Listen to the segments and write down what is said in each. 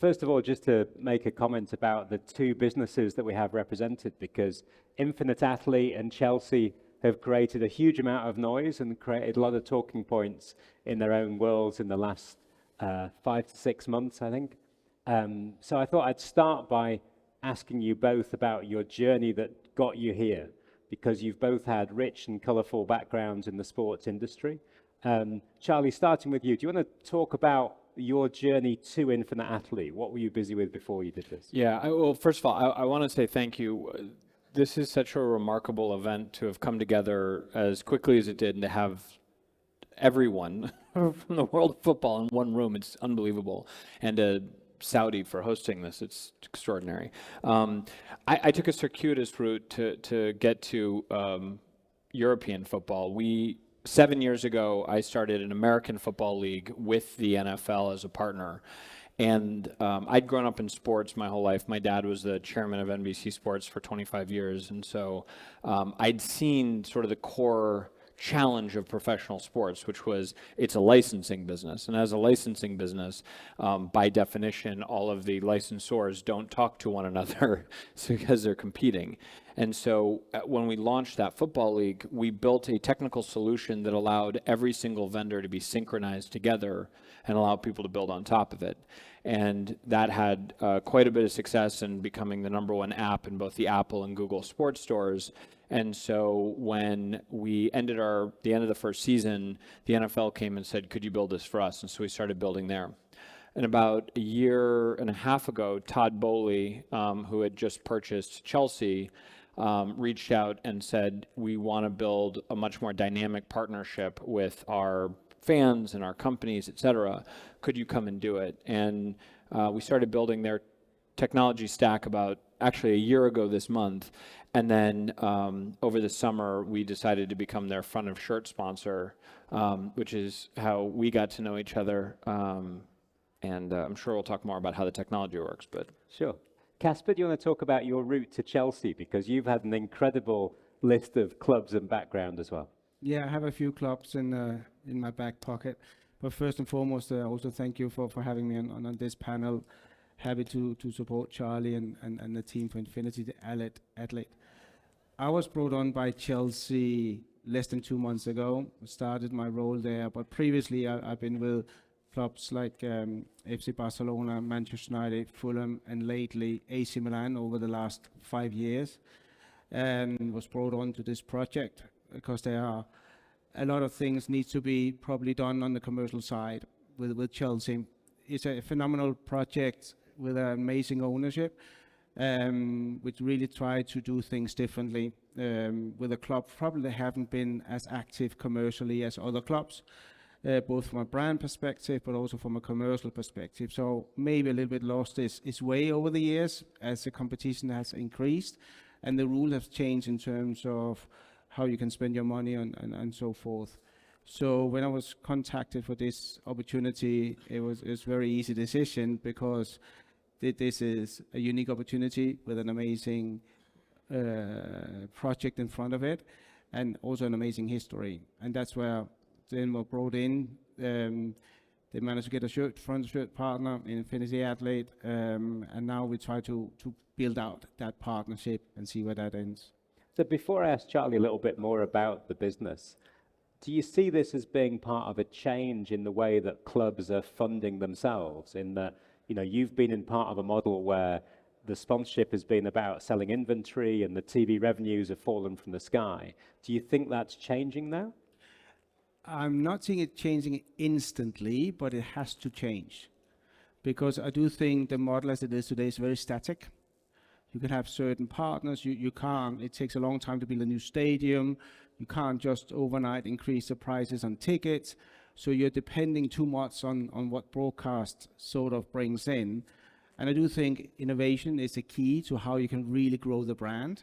first of all, just to make a comment about the two businesses that we have represented, because Infinite Athlete and Chelsea have created a huge amount of noise and created a lot of talking points in their own worlds in the last 5 to 6 months, I think. So I thought I'd start by asking you both about your journey that got you here, because you've both had rich and colourful backgrounds in the sports industry. Charlie, starting with you, do you want to talk about your journey to Infinite Athlete? What were you busy with before you did this? Yeah, well, first of all, I want to say thank you. This is such a remarkable event to have come together as quickly as it did, and to have everyone from the world of football in one room. It's unbelievable. And Saudi for hosting this. It's extraordinary. I took a circuitous route to get to European football. 7 years ago, I started an American football league with the NFL as a partner. And I'd grown up in sports my whole life. My dad was the chairman of NBC Sports for 25 years. And so I'd seen sort of the core challenge of professional sports, which was it's a licensing business. And as a licensing business, by definition, all of the licensors don't talk to one another because they're competing. And so when we launched that football league, we built a technical solution that allowed every single vendor to be synchronized together and allow people to build on top of it. And that had quite a bit of success in becoming the #1 app in both the Apple and Google sports stores. And so when we ended the end of the first season, the NFL came and said, could you build this for us? And so we started building there. And about a year and a half ago, Todd Boehly, who had just purchased Chelsea, reached out and said, we want to build a much more dynamic partnership with our fans and our companies, et cetera. Could you come and do it? And we started building their technology stack about actually a year ago this month. And then over the summer, we decided to become their front of shirt sponsor, which is how we got to know each other. And I'm sure we'll talk more about how the technology works. But Sure. Casper, do you want to talk about your route to Chelsea? Because you've had an incredible list of clubs and background as well. Yeah, I have a few clubs in my back pocket. But first and foremost, also thank you for having me on this panel. Happy to support Charlie and the team for Infinity Athlete. I was brought on by Chelsea less than 2 months ago. I started my role there, but previously I've been with clubs like FC Barcelona, Manchester United, Fulham, and lately AC Milan over the last 5 years, and was brought on to this project because there are a lot of things need to be probably done on the commercial side with Chelsea. It's a phenomenal project with an amazing ownership, which really try to do things differently. With a club probably haven't been as active commercially as other clubs, both from a brand perspective, but also from a commercial perspective. So maybe a little bit lost its way over the years as the competition has increased and the rule has changed in terms of how you can spend your money and so forth. So when I was contacted for this opportunity, it was a very easy decision because this is a unique opportunity with an amazing project in front of it and also an amazing history. And that's where then we're brought in. They managed to get a front shirt partner in Infinity Athlete, and now we try to build out that partnership and see where that ends. So before I ask Charlie a little bit more about the business, do you see this as being part of a change in the way that clubs are funding themselves? In that, you've been in part of a model where the sponsorship has been about selling inventory and the TV revenues have fallen from the sky. Do you think that's changing now? I'm not seeing it changing instantly, but it has to change. Because I do think the model as it is today is very static. You can have certain partners, you can't, it takes a long time to build a new stadium. You can't just overnight increase the prices on tickets. So you're depending too much on what broadcast sort of brings in. And I do think innovation is the key to how you can really grow the brand.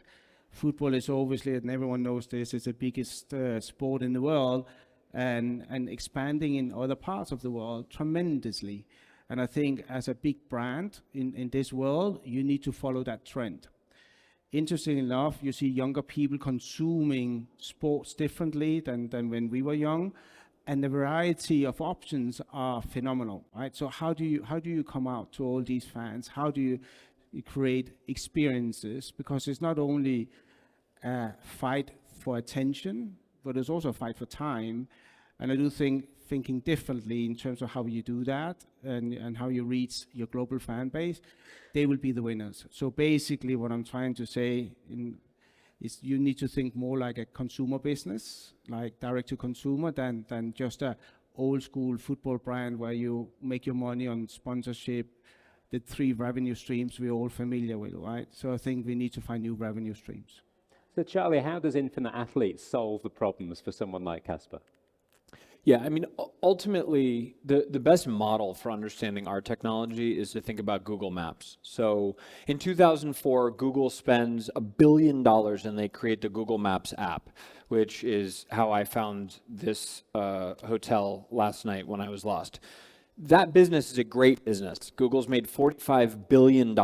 Football is obviously, and everyone knows this, is the biggest sport in the world. And expanding in other parts of the world tremendously. And I think as a big brand in this world, you need to follow that trend. Interestingly enough, you see younger people consuming sports differently than when we were young. and the variety of options are phenomenal, right? So how do you come out to all these fans? How do you create experiences? Because it's not only a fight for attention, but it's also a fight for time. And I do think thinking differently in terms of how you do that and how you reach your global fan base, they will be the winners. So basically what I'm trying to say is you need to think more like a consumer business, like direct to consumer, than just a old school football brand where you make your money on sponsorship, the 3 revenue streams we're all familiar with, right? So I think we need to find new revenue streams. So Charlie, how does Infinite Athlete solve the problems for someone like Casper? Yeah, I mean, ultimately, the best model for understanding our technology is to think about Google Maps. So in 2004, Google spends $1 billion and they create the Google Maps app, which is how I found this hotel last night when I was lost. That business is a great business. Google's made $45 billion in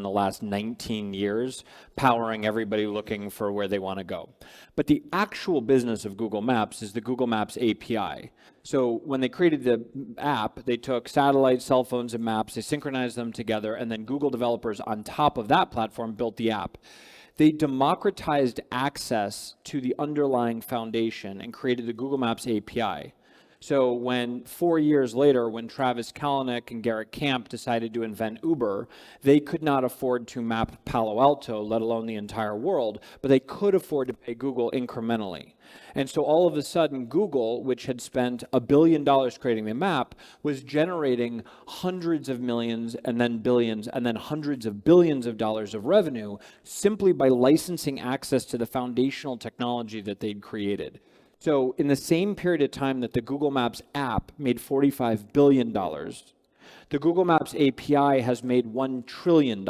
the last 19 years, powering everybody looking for where they want to go. But the actual business of Google Maps is the Google Maps API. So when they created the app, they took satellite, cell phones, and maps, they synchronized them together, and then Google developers on top of that platform built the app. They democratized access to the underlying foundation and created the Google Maps API. So when 4 years later, when Travis Kalanick and Garrett Camp decided to invent Uber, they could not afford to map Palo Alto, let alone the entire world, but they could afford to pay Google incrementally. And so all of a sudden, Google, which had spent $1 billion creating the map, was generating hundreds of millions and then billions and then hundreds of billions of dollars of revenue simply by licensing access to the foundational technology that they'd created. So in the same period of time that the Google Maps app made $45 billion, the Google Maps API has made $1 trillion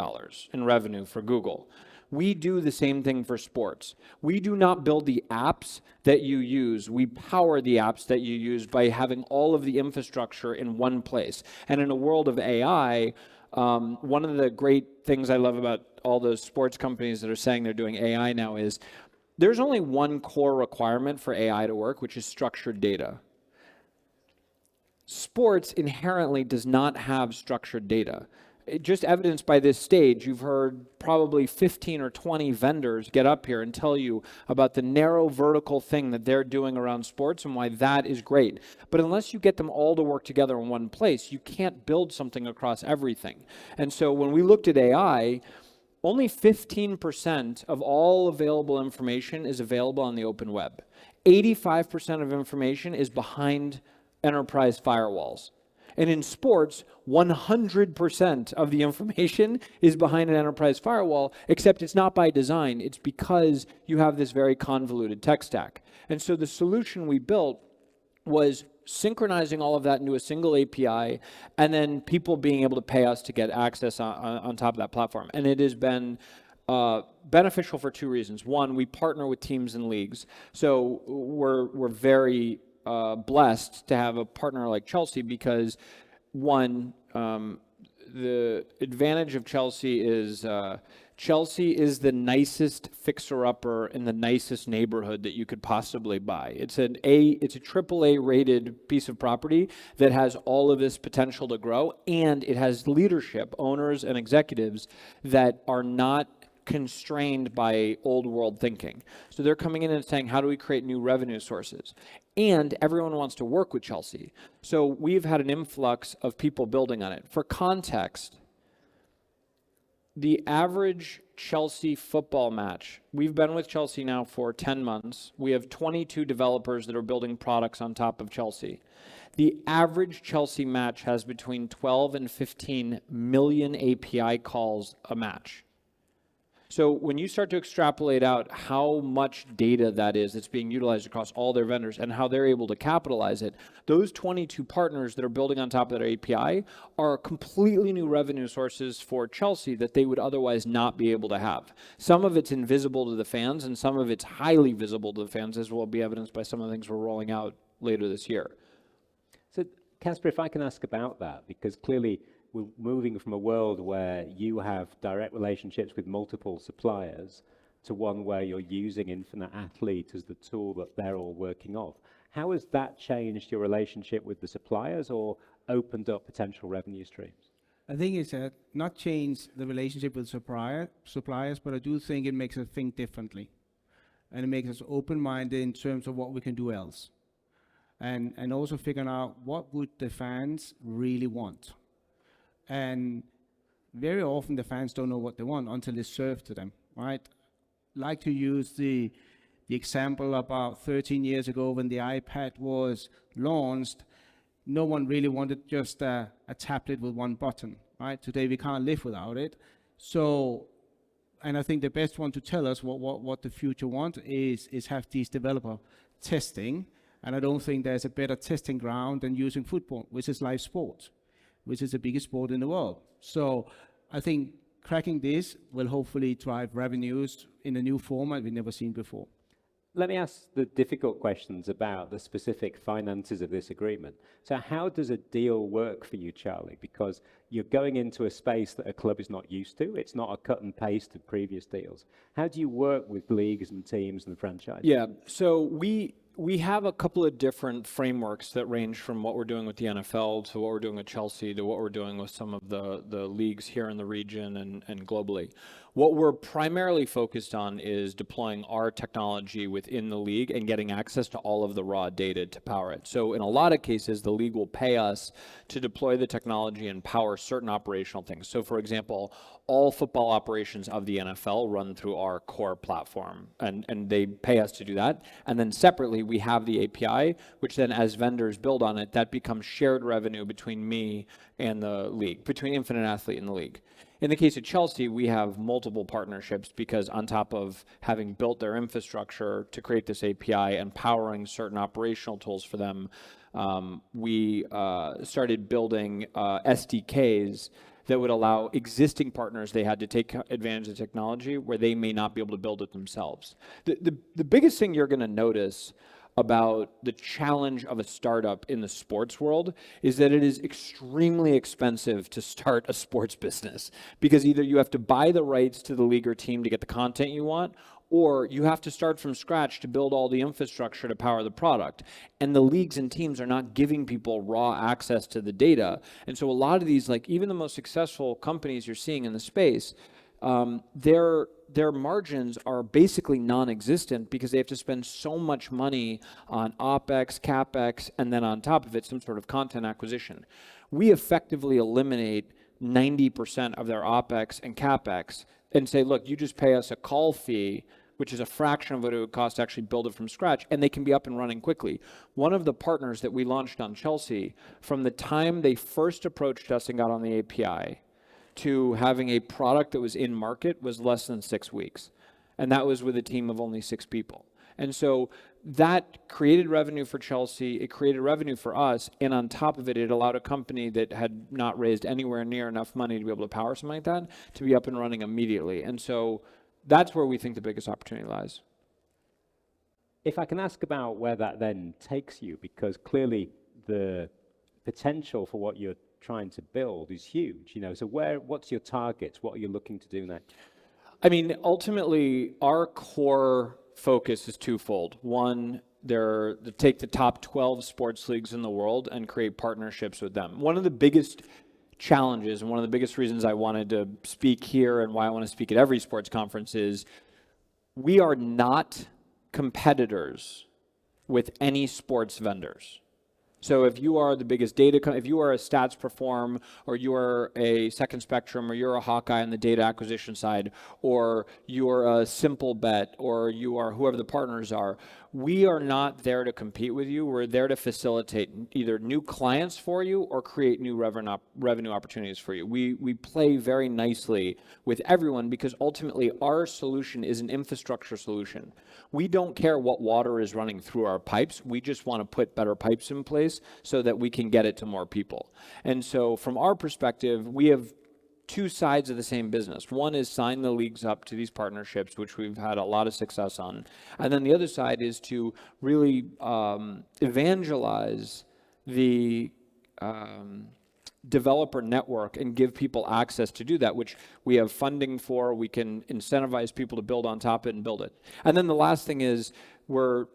in revenue for Google. We do the same thing for sports. We do not build the apps that you use. We power the apps that you use by having all of the infrastructure in one place. And in a world of AI, one of the great things I love about all those sports companies that are saying they're doing AI now is there's only one core requirement for AI to work, which is structured data. Sports inherently does not have structured data. Just evidenced by this stage, you've heard probably 15 or 20 vendors get up here and tell you about the narrow vertical thing that they're doing around sports and why that is great. But unless you get them all to work together in one place, you can't build something across everything. And so when we looked at AI, only 15% of all available information is available on the open web. 85% of information is behind enterprise firewalls. And in sports, 100% of the information is behind an enterprise firewall, except it's not by design. It's because you have this very convoluted tech stack. And so the solution we built was synchronizing all of that into a single API, and then people being able to pay us to get access on top of that platform. And it has been beneficial for 2 reasons. One, we partner with teams and leagues. So we're very blessed to have a partner like Chelsea because, one, the advantage of Chelsea is the nicest fixer-upper in the nicest neighborhood that you could possibly buy. It's a AAA rated piece of property that has all of this potential to grow, and it has leadership, owners and executives that are not constrained by old world thinking. So they're coming in and saying, how do we create new revenue sources? And everyone wants to work with Chelsea. So we've had an influx of people building on it. For context, the average Chelsea football match, we've been with Chelsea now for 10 months. We have 22 developers that are building products on top of Chelsea. The average Chelsea match has between 12 and 15 million API calls a match. So when you start to extrapolate out how much data that is that's being utilized across all their vendors and how they're able to capitalize it, those 22 partners that are building on top of their API are completely new revenue sources for Chelsea that they would otherwise not be able to have. Some of it's invisible to the fans and some of it's highly visible to the fans, as will be evidenced by some of the things we're rolling out later this year. So Casper, if I can ask about that, because clearly we're moving from a world where you have direct relationships with multiple suppliers to one where you're using Infinite Athlete as the tool that they're all working off. How has that changed your relationship with the suppliers or opened up potential revenue streams? I think it's not change the relationship with suppliers, but I do think it makes us think differently, and it makes us open-minded in terms of what we can do else, and also figuring out what would the fans really want. And very often the fans don't know what they want until it's served to them, right? Like to use the example about 13 years ago when the iPad was launched. No one really wanted just a tablet with one button, right? Today we can't live without it. So, and I think the best one to tell us what the future want is have these developer testing. And I don't think there's a better testing ground than using football, which is live sport, which is the biggest sport in the world. So I think cracking this will hopefully drive revenues in a new format we've never seen before. Let me ask the difficult questions about the specific finances of this agreement. So how does a deal work for you, Charlie? Because you're going into a space that a club is not used to. It's not a cut and paste of previous deals. How do you work with leagues and teams and franchises? Yeah, so we have a couple of different frameworks that range from what we're doing with the NFL to what we're doing with Chelsea to what we're doing with some of the leagues here in the region and globally. What we're primarily focused on is deploying our technology within the league and getting access to all of the raw data to power it. So in a lot of cases, the league will pay us to deploy the technology and power certain operational things. So for example, all football operations of the NFL run through our core platform, and they pay us to do that. And then separately, we have the API, which then as vendors build on it, that becomes shared revenue between me and the league, between Infinite Athlete and the league. In the case of Chelsea, we have multiple partnerships because on top of having built their infrastructure to create this API and powering certain operational tools for them, we started building SDKs that would allow existing partners they had to take advantage of technology where they may not be able to build it themselves. The biggest thing you're going to notice about the challenge of a startup in the sports world is that it is extremely expensive to start a sports business, because either you have to buy the rights to the league or team to get the content you want, or you have to start from scratch to build all the infrastructure to power the product. And the leagues and teams are not giving people raw access to the data. And so a lot of these, like even the most successful companies you're seeing in the space, their margins are basically non-existent because they have to spend so much money on OpEx, CapEx, and then on top of it, some sort of content acquisition. We effectively eliminate 90% of their OpEx and CapEx and say, look, you just pay us a call fee, which is a fraction of what it would cost to actually build it from scratch, and they can be up and running quickly. One of the partners that we launched on Chelsea, from the time they first approached us and got on the API to having a product that was in market was less than 6 weeks. And that was with a team of only 6 people. And so that created revenue for Chelsea, it created revenue for us, and on top of it, it allowed a company that had not raised anywhere near enough money to be able to power something like that to be up and running immediately. And so that's where we think the biggest opportunity lies. If I can ask about where that then takes you, because clearly the potential for what you're trying to build is huge, you know. So what's your targets? What are you looking to do next? I mean, ultimately, our core focus is twofold. One, take the top 12 sports leagues in the world and create partnerships with them. One of the biggest challenges and one of the biggest reasons I wanted to speak here and why I want to speak at every sports conference is we are not competitors with any sports vendors. So if you are the biggest data, if you are a Stats Perform, or you are a Second Spectrum, or you're a Hawkeye on the data acquisition side, or you're a Simple Bet, or you are whoever the partners are, we are not there to compete with you. We're there to facilitate either new clients for you or create new revenue opportunities for you. We play very nicely with everyone because ultimately our solution is an infrastructure solution. We don't care what water is running through our pipes. We just want to put better pipes in place so that we can get it to more people. And so from our perspective, we have two sides of the same business. One is sign the leagues up to these partnerships, which we've had a lot of success on. And then the other side is to really evangelize the developer network and give people access to do that, which we have funding for. We can incentivize people to build on top of it and build it. And then the last thing is we're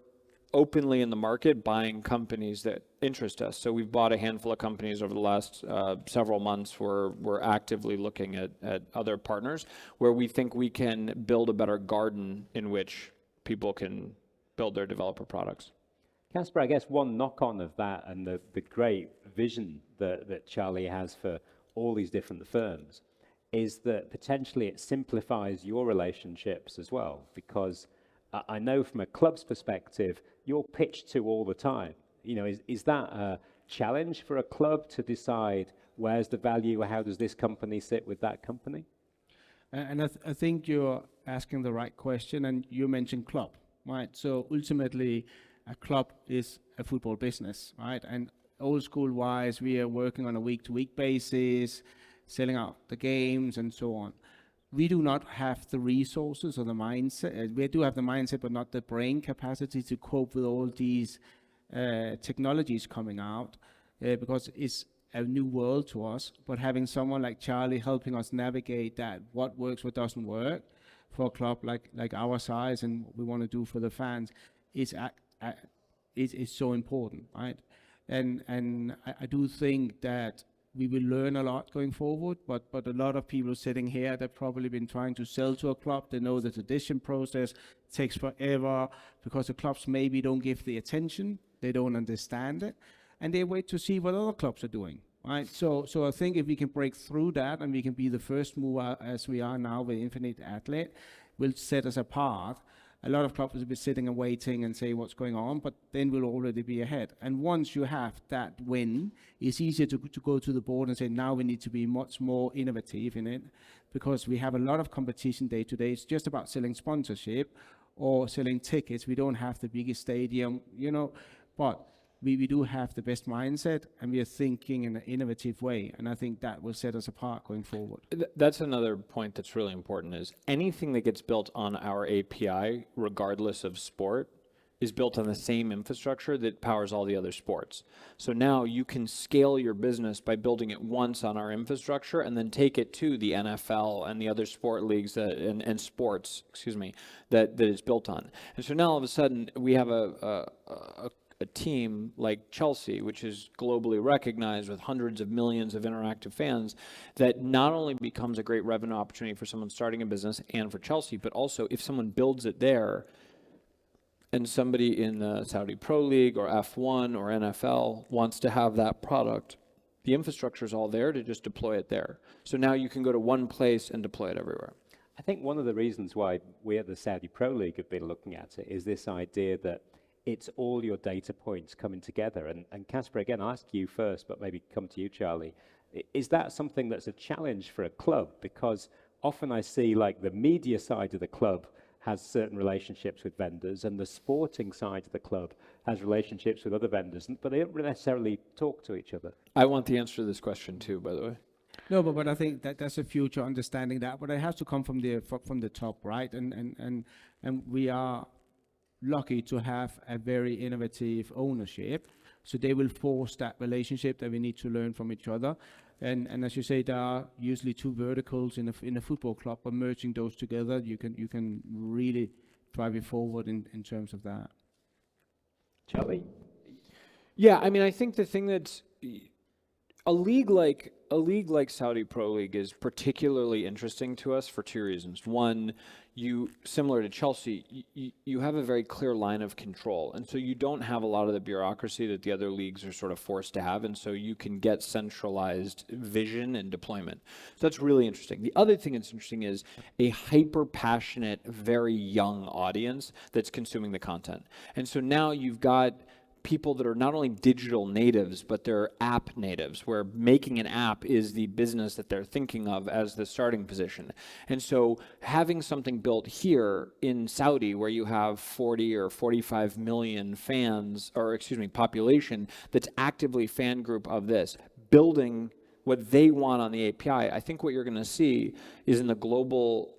openly in the market buying companies that interest us. So we've bought a handful of companies over the last several months where we're actively looking at other partners where we think we can build a better garden in which people can build their developer products. Casper, I guess one knock-on of that and the great vision that Charlie has for all these different firms is that potentially it simplifies your relationships as well, because I know from a club's perspective, you're pitched to all the time. You know, is that a challenge for a club to decide where's the value, how does this company sit with that company? And I think you're asking the right question, and you mentioned club, right? So ultimately, a club is a football business, right? And old school wise, we are working on a week-to-week basis, selling out the games and so on. We do not have the resources or the mindset. We do have the mindset, but not the brain capacity to cope with all these technologies coming out, because it's a new world to us. But having someone like Charlie helping us navigate that, what works, what doesn't work, for a club like our size and what we want to do for the fans, is so important, right? And I do think that we will learn a lot going forward, but a lot of people sitting here, they've probably been trying to sell to a club. They know the audition process takes forever because the clubs maybe don't give the attention, they don't understand it, and they wait to see what other clubs are doing, right? So I think if we can break through that and we can be the first mover as we are now with Infinite Athlete, will set us apart. A lot of clubs will be sitting and waiting and say what's going on, but then we'll already be ahead. And once you have that win, it's easier to go to the board and say, now we need to be much more innovative in it, because we have a lot of competition day to day. It's just about selling sponsorship or selling tickets. We don't have the biggest stadium, you know, but we do have the best mindset, and we are thinking in an innovative way, and I think that will set us apart going forward. That's another point that's really important, is anything that gets built on our API, regardless of sport, is built on the same infrastructure that powers all the other sports. So now you can scale your business by building it once on our infrastructure and then take it to the NFL and the other sport leagues and sports, that it's built on. And so now all of a sudden we have a team like Chelsea, which is globally recognized with hundreds of millions of interactive fans, that not only becomes a great revenue opportunity for someone starting a business and for Chelsea, but also if someone builds it there and somebody in the Saudi Pro League or F1 or NFL wants to have that product, the infrastructure is all there to just deploy it there. So now you can go to one place and deploy it everywhere. I think one of the reasons why we at the Saudi Pro League have been looking at it is this idea that it's all your data points coming together. And Casper, again, I'll ask you first, but maybe come to you, Charlie. Is that something that's a challenge for a club? Because often I see like the media side of the club has certain relationships with vendors, and the sporting side of the club has relationships with other vendors, but they don't necessarily talk to each other. I want the answer to this question too, by the way. No, but I think that's a future understanding that, but it has to come from the top, right? And we are lucky to have a very innovative ownership, so they will force that relationship that we need to learn from each other. And as you say, there are usually two verticals in a football club, but merging those together, you can really drive it forward in terms of that. Charlie? Yeah, I mean, I think the thing that's a league like Saudi Pro League is particularly interesting to us for two reasons. One, similar to Chelsea, you have a very clear line of control, and so you don't have a lot of the bureaucracy that the other leagues are sort of forced to have, and so you can get centralized vision and deployment. So that's really interesting. The other thing that's interesting is a hyper-passionate, very young audience that's consuming the content. And so now you've got people that are not only digital natives, but they're app natives, where making an app is the business that they're thinking of as the starting position. And so having something built here in Saudi, where you have 40 or 45 million fans, or population, that's actively fan group of this, building what they want on the API, I think what you're going to see is in the global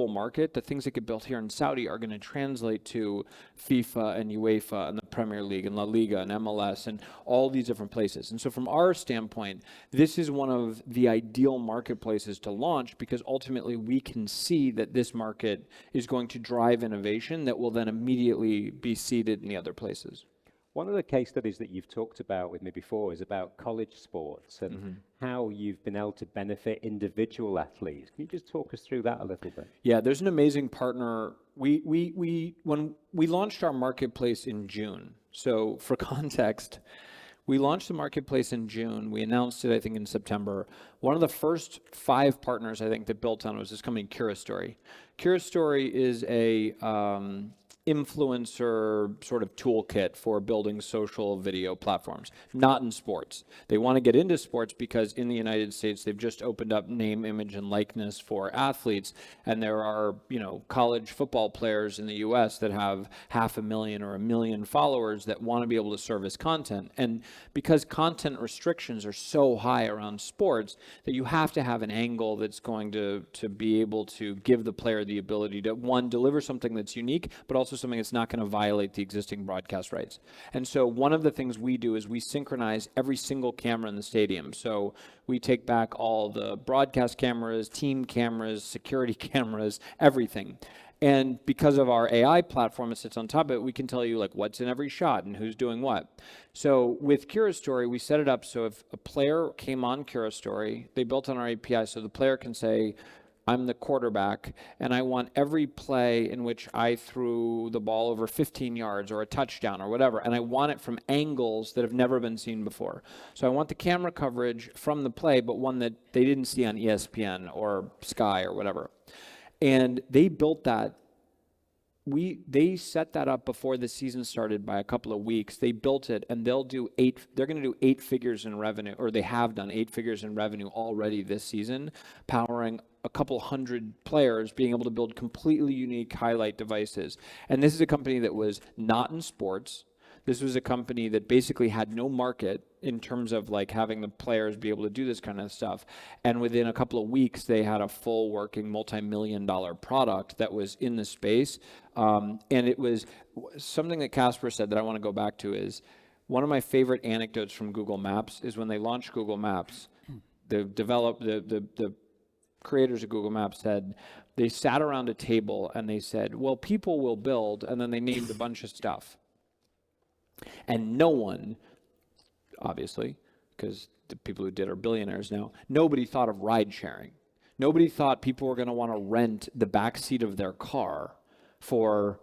market, the things that get built here in Saudi are going to translate to FIFA and UEFA and the Premier League and La Liga and MLS and all these different places. And so from our standpoint, this is one of the ideal marketplaces to launch, because ultimately we can see that this market is going to drive innovation that will then immediately be seeded in the other places. One of the case studies that you've talked about with me before is about college sports and how you've been able to benefit individual athletes. Can you just talk us through that a little bit? Yeah, there's an amazing partner. When we launched our marketplace in June, so for context, we launched the marketplace in June. We announced it, I think, in September. One of the first 5 partners, I think, that built on it was this company, CuraStory. CuraStory is a influencer sort of toolkit for building social video platforms, not in sports. They want to get into sports because in the United States, they've just opened up name, image, and likeness for athletes. And there are, college football players in the US that have 500,000 or 1 million followers that want to be able to service content. And because content restrictions are so high around sports, that you have to have an angle that's going to be able to give the player the ability to, one, deliver something that's unique, but also something that's not going to violate the existing broadcast rights. And so one of the things we do is we synchronize every single camera in the stadium. So we take back all the broadcast cameras, team cameras, security cameras, everything. And because of our AI platform that sits on top of it, we can tell you like what's in every shot and who's doing what. So with CuraStory, we set it up so if a player came on CuraStory, they built on our API so the player can say, I'm the quarterback, and I want every play in which I threw the ball over 15 yards or a touchdown or whatever, and I want it from angles that have never been seen before. So I want the camera coverage from the play, but one that they didn't see on ESPN or Sky or whatever. And they built that. They set that up before the season started by a couple of weeks. They built it, and they're going to do 8 figures in revenue, or they have done 8 figures in revenue already this season, powering a couple hundred players, being able to build completely unique highlight devices. And this is a company that was not in sports. This was a company that basically had no market in terms of like having the players be able to do this kind of stuff. And within a couple of weeks, they had a full working multi-million-dollar product that was in the space. And it was something that Casper said that I want to go back to is one of my favorite anecdotes from Google Maps is when they launched Google Maps, the creators of Google Maps said they sat around a table and they said, well, people will build, and then they named a bunch of stuff. And no one, obviously, because the people who did are billionaires now, nobody thought of ride sharing. Nobody thought people were going to want to rent the back seat of their car for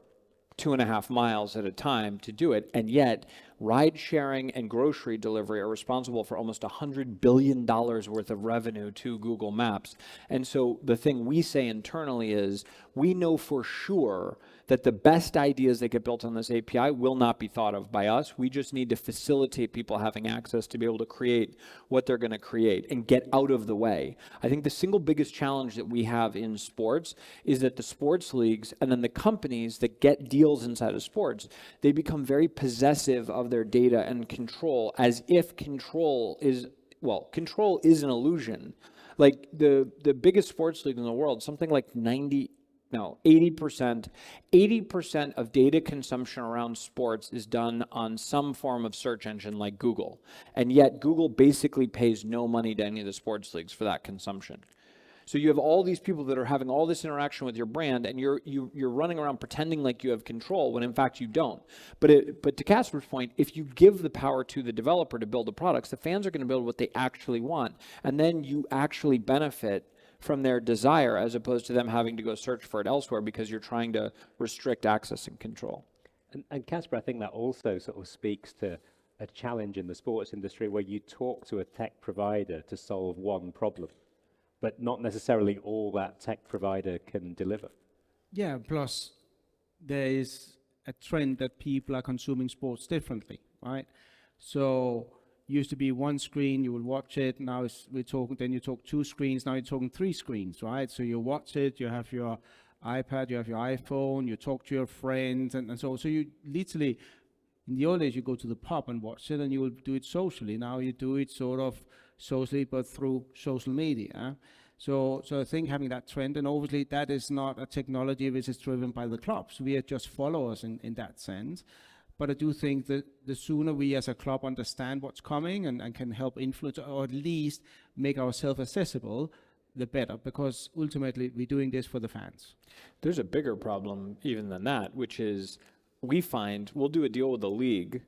2.5 miles at a time to do it. And yet, ride sharing and grocery delivery are responsible for almost $100 billion worth of revenue to Google Maps. And so the thing we say internally is we know for sure that the best ideas that get built on this API will not be thought of by us. We just need to facilitate people having access to be able to create what they're going to create and get out of the way. I think the single biggest challenge that we have in sports is that the sports leagues and then the companies that get deals inside of sports, they become very possessive of their data and control, as if control is an illusion. Like the biggest sports league in the world, something like 80% of data consumption around sports is done on some form of search engine like Google. And yet Google basically pays no money to any of the sports leagues for that consumption. So you have all these people that are having all this interaction with your brand, and you're running around pretending like you have control when in fact you don't. But to Casper's point, if you give the power to the developer to build the products, the fans are going to build what they actually want, and then you actually benefit from their desire as opposed to them having to go search for it elsewhere because you're trying to restrict access and control. And Casper, I think that also sort of speaks to a challenge in the sports industry where you talk to a tech provider to solve one problem, but not necessarily all that tech provider can deliver. Yeah, plus there is a trend that people are consuming sports differently, right? So used to be one screen, you will watch it. Now then you talk 2 screens, now you're talking 3 screens, right? So you watch it, you have your iPad, you have your iPhone, you talk to your friends, and so you literally, In the old days, you go to the pub and watch it, and you will do it socially. Now you do it sort of socially, but through social media. So I think having that trend, and obviously that is not a technology which is driven by the clubs. We are just followers in that sense. But I do think that the sooner we as a club understand what's coming and can help influence, or at least make ourselves accessible, the better, because ultimately we're doing this for the fans. There's a bigger problem even than that, which is we find we'll do a deal with the league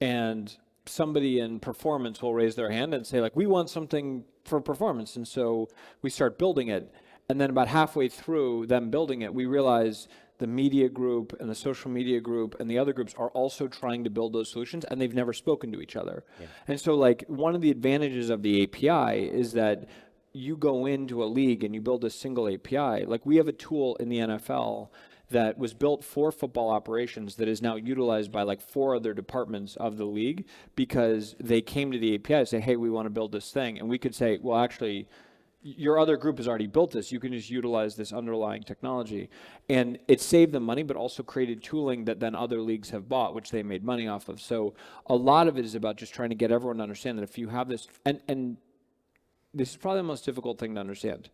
and somebody in performance will raise their hand and say, like, we want something for performance. And so we start building it. And then about halfway through them building it, we realize the media group and the social media group and the other groups are also trying to build those solutions, and they've never spoken to each other. Yeah. And so, like, one of the advantages of the API is that you go into a league and you build a single API. Like, we have a tool in the NFL that was built for football operations that is now utilized by like 4 other departments of the league, because they came to the API and say, hey, we want to build this thing. And we could say, well, actually, your other group has already built this. You can just utilize this underlying technology. And it saved them money, but also created tooling that then other leagues have bought, which they made money off of. So a lot of it is about just trying to get everyone to understand that if you have this, and this is probably the most difficult thing to understand.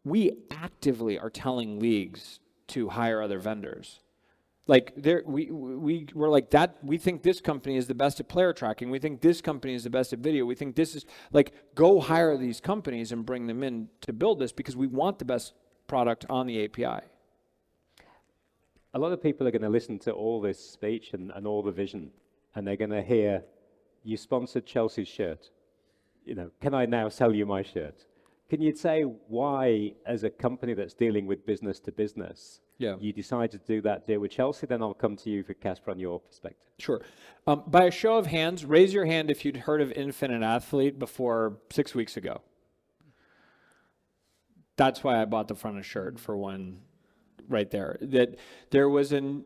We actively are telling leagues to hire other vendors. Like, we're like that. We think this company is the best at player tracking. We think this company is the best at video. We think this is, like, go hire these companies and bring them in to build this, because we want the best product on the API. A lot of people are going to listen to all this speech and all the vision, and they're going to hear, you sponsored Chelsea's shirt. You know, can I now sell you my shirt? Can you say why, as a company that's dealing with business to business, you decided to do that deal with Chelsea? Then I'll come to you for Casper on your perspective. Sure. By a show of hands, raise your hand if you'd heard of Infinite Athlete before 6 weeks ago. That's why I bought the front of shirt, for one, right there. That there was within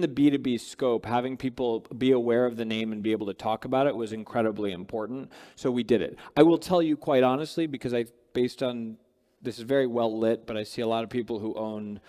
the B2B scope, having people be aware of the name and be able to talk about it was incredibly important. So we did it. I will tell you quite honestly, because based on, this is very well lit, but I see a lot of people who own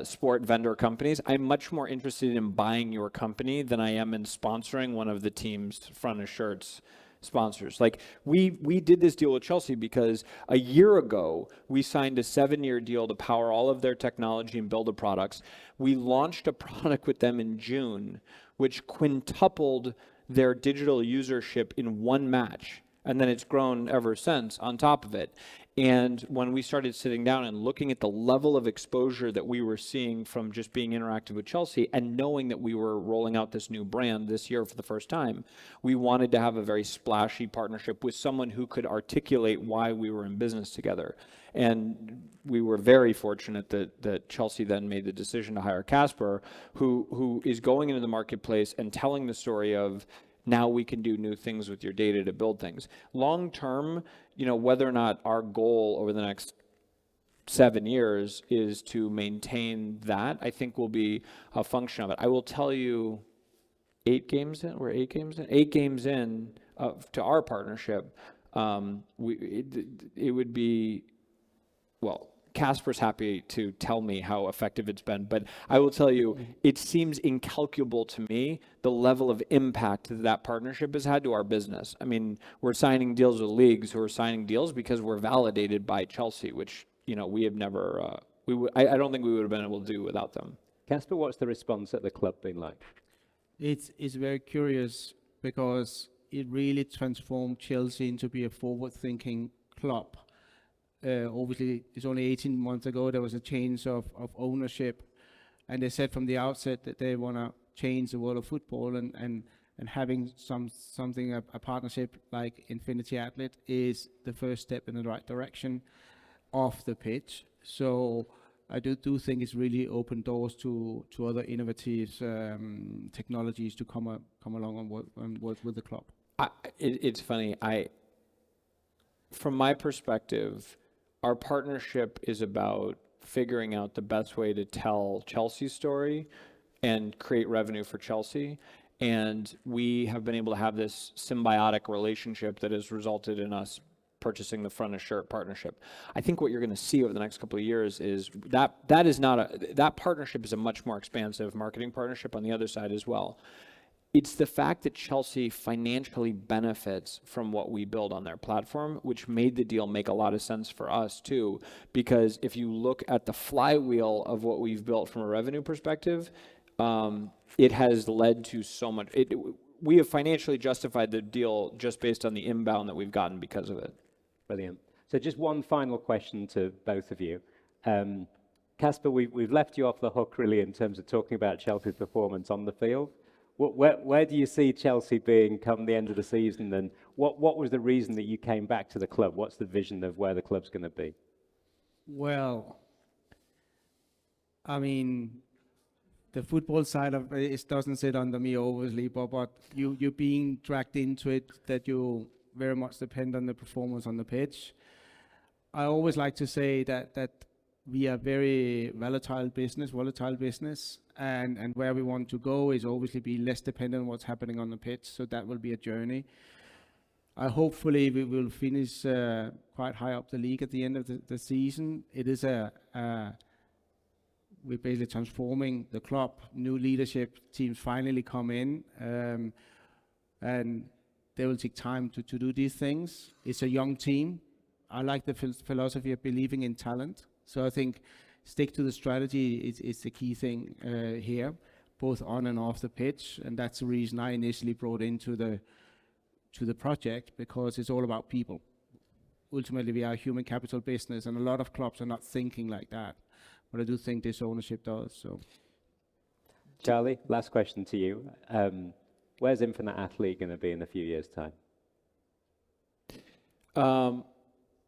sport vendor companies. I'm much more interested in buying your company than I am in sponsoring one of the team's front of shirts sponsors. Like, we did this deal with Chelsea because a year ago we signed a 7-year deal to power all of their technology and build the products. We launched a product with them in June, which quintupled their digital usership in one match, and then it's grown ever since on top of it. And when we started sitting down and looking at the level of exposure that we were seeing from just being interactive with Chelsea, and knowing that we were rolling out this new brand this year for the first time, we wanted to have a very splashy partnership with someone who could articulate why we were in business together. And we were very fortunate that Chelsea then made the decision to hire Casper, who is going into the marketplace and telling the story of, now we can do new things with your data to build things. Long term, you know, whether or not our goal over the next 7 years is to maintain that, I think will be a function of it. I will tell you, 8 games in to our partnership, it would be, well, Casper's happy to tell me how effective it's been, but I will tell you, it seems incalculable to me the level of impact that partnership has had to our business. I mean, we're signing deals with leagues who are signing deals because we're validated by Chelsea, which, you know, we have never, I don't think we would have been able to do without them. Casper, what's the response at the club been like? It's very curious, because it really transformed Chelsea into be a forward-thinking club. Obviously, it's only 18 months ago there was a change of ownership, and they said from the outset that they want to change the world of football, and having a partnership like Infinity Athlete is the first step in the right direction off the pitch. So I do think it's really opened doors to other innovative technologies to come along and work with the club. It's funny. From my perspective, our partnership is about figuring out the best way to tell Chelsea's story and create revenue for Chelsea. And we have been able to have this symbiotic relationship that has resulted in us purchasing the front of shirt partnership. I think what you're going to see over the next couple of years is that partnership is a much more expansive marketing partnership on the other side as well. It's the fact that Chelsea financially benefits from what we build on their platform, which made the deal make a lot of sense for us too. Because if you look at the flywheel of what we've built from a revenue perspective, it has led to so much. We have financially justified the deal just based on the inbound that we've gotten because of it. Brilliant. So just one final question to both of you. Casper, we've left you off the hook really in terms of talking about Chelsea's performance on the field. Where do you see Chelsea being come the end of the season, and what was the reason that you came back to the club? What's the vision of where the club's going to be? Well, I mean, the football side of it doesn't sit under me obviously, but you being dragged into it, that you very much depend on the performance on the pitch. I always like to say that we are very volatile business, and where we want to go is obviously be less dependent on what's happening on the pitch. So that will be a journey. Hopefully we will finish quite high up the league at the end of the season. It is we're basically transforming the club. New leadership teams finally come in, and they will take time to do these things. It's a young team. I like the philosophy of believing in talent. So I think stick to the strategy is the key thing here, both on and off the pitch, and that's the reason I initially brought into the project, because it's all about people. Ultimately, we are a human capital business, and a lot of clubs are not thinking like that. But I do think this ownership does. So, Charlie, last question to you. Where's Infinite Athlete going to be in a few years' time?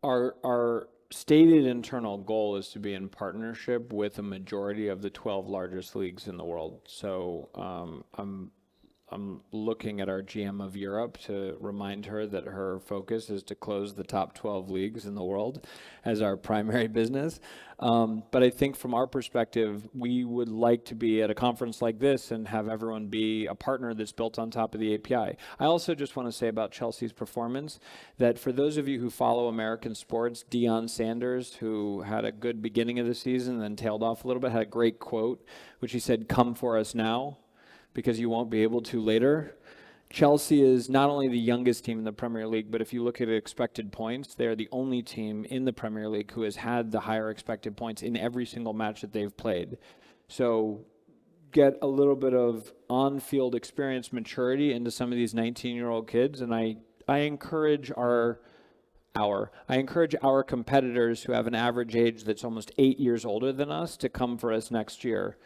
Our stated internal goal is to be in partnership with a majority of the 12 largest leagues in the world. So I'm looking at our GM of Europe to remind her that her focus is to close the top 12 leagues in the world as our primary business. But I think from our perspective, we would like to be at a conference like this and have everyone be a partner that's built on top of the API. I also just want to say about Chelsea's performance that for those of you who follow American sports, Deion Sanders, who had a good beginning of the season and then tailed off a little bit, had a great quote, which he said, "Come for us now, because you won't be able to later." Chelsea is not only the youngest team in the Premier League, but if you look at expected points, they're the only team in the Premier League who has had the higher expected points in every single match that they've played. So get a little bit of on-field experience maturity into some of these 19-year-old kids, and I encourage our competitors who have an average age that's almost 8 years older than us to come for us next year.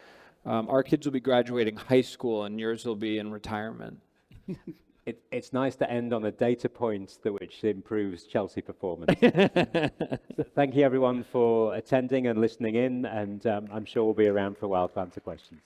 Our kids will be graduating high school, and yours will be in retirement. It's nice to end on a data point which improves Chelsea performance. So thank you everyone for attending and listening in, and I'm sure we'll be around for a while to answer questions.